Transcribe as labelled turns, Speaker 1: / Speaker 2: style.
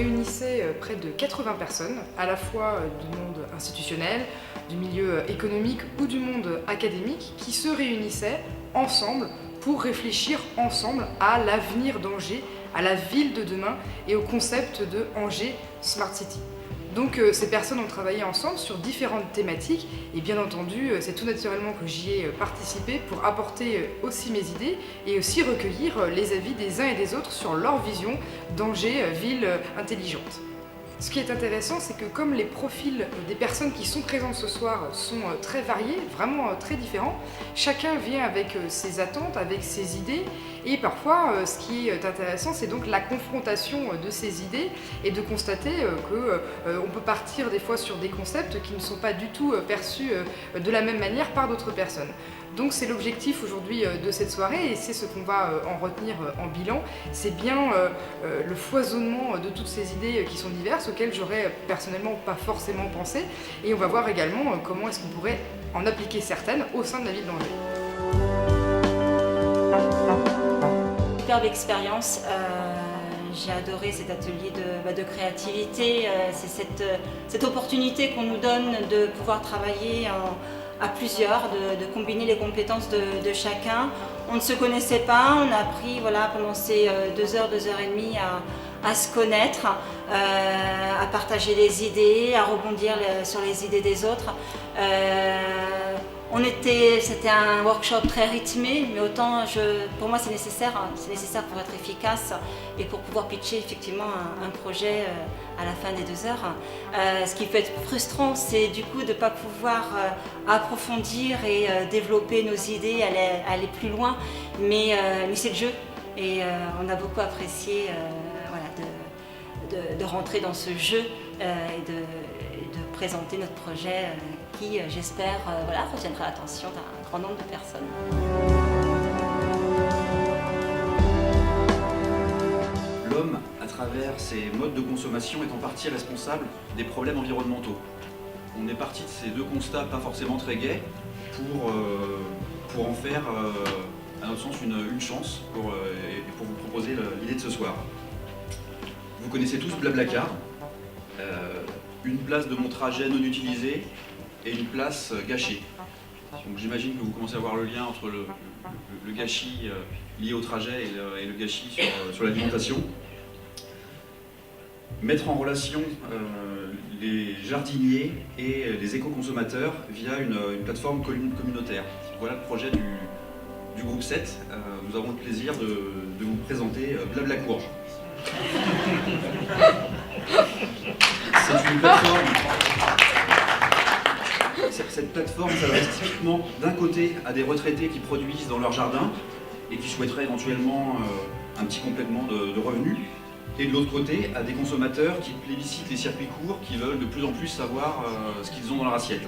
Speaker 1: réunissait près de 80 personnes, à la fois du monde institutionnel, du milieu économique ou du monde académique, qui se réunissaient ensemble pour réfléchir ensemble à l'avenir d'Angers, à la ville de demain et au concept de Angers Smart City. Donc ces personnes ont travaillé ensemble sur différentes thématiques et bien entendu c'est tout naturellement que j'y ai participé pour apporter aussi mes idées et aussi recueillir les avis des uns et des autres sur leur vision d'Angers, ville intelligente. Ce qui est intéressant, c'est que comme les profils des personnes qui sont présentes ce soir sont très variés, vraiment très différents, chacun vient avec ses attentes, avec ses idées, et parfois ce qui est intéressant, c'est donc la confrontation de ces idées et de constater qu'on peut partir des fois sur des concepts qui ne sont pas du tout perçus de la même manière par d'autres personnes. Donc c'est l'objectif aujourd'hui de cette soirée et c'est ce qu'on va en retenir en bilan, c'est bien le foisonnement de toutes ces idées qui sont diverses auxquelles j'aurais personnellement pas forcément pensé et on va voir également comment est-ce qu'on pourrait en appliquer certaines au sein de la ville d'Angers.
Speaker 2: Superbe expérience, j'ai adoré cet atelier de créativité, c'est cette opportunité qu'on nous donne de pouvoir travailler à plusieurs, de combiner les compétences de chacun. On ne se connaissait pas, on a appris pendant ces 2 heures et demie à se connaître, à partager des idées, à rebondir sur les idées des autres. C'était un workshop très rythmé, mais autant pour moi c'est nécessaire pour être efficace et pour pouvoir pitcher effectivement un projet à la fin des 2 heures. Ce qui peut être frustrant, c'est du coup de ne pas pouvoir approfondir et développer nos idées, aller plus loin, mais c'est le jeu et on a beaucoup apprécié de rentrer dans ce jeu et de présenter notre projet qui, j'espère, retiendra l'attention d'un grand nombre de personnes.
Speaker 3: L'homme, à travers ses modes de consommation, est en partie responsable des problèmes environnementaux. On est parti de ces 2 constats pas forcément très gais pour en faire, à notre sens, une chance pour vous proposer l'idée de ce soir. Vous connaissez tous Blablacar, une place de mon trajet non utilisée et une place gâchée. Donc j'imagine que vous commencez à voir le lien entre le gâchis lié au trajet et le gâchis sur l'alimentation. Mettre en relation les jardiniers et les éco-consommateurs via une plateforme communautaire. Voilà le projet du groupe 7. Nous avons le plaisir de vous présenter Blablacourge. C'est une plateforme. Cette plateforme s'adresse typiquement d'un côté à des retraités qui produisent dans leur jardin et qui souhaiteraient éventuellement un petit complément de revenus, et de l'autre côté à des consommateurs qui plébiscitent les circuits courts, qui veulent de plus en plus savoir ce qu'ils ont dans leur assiette.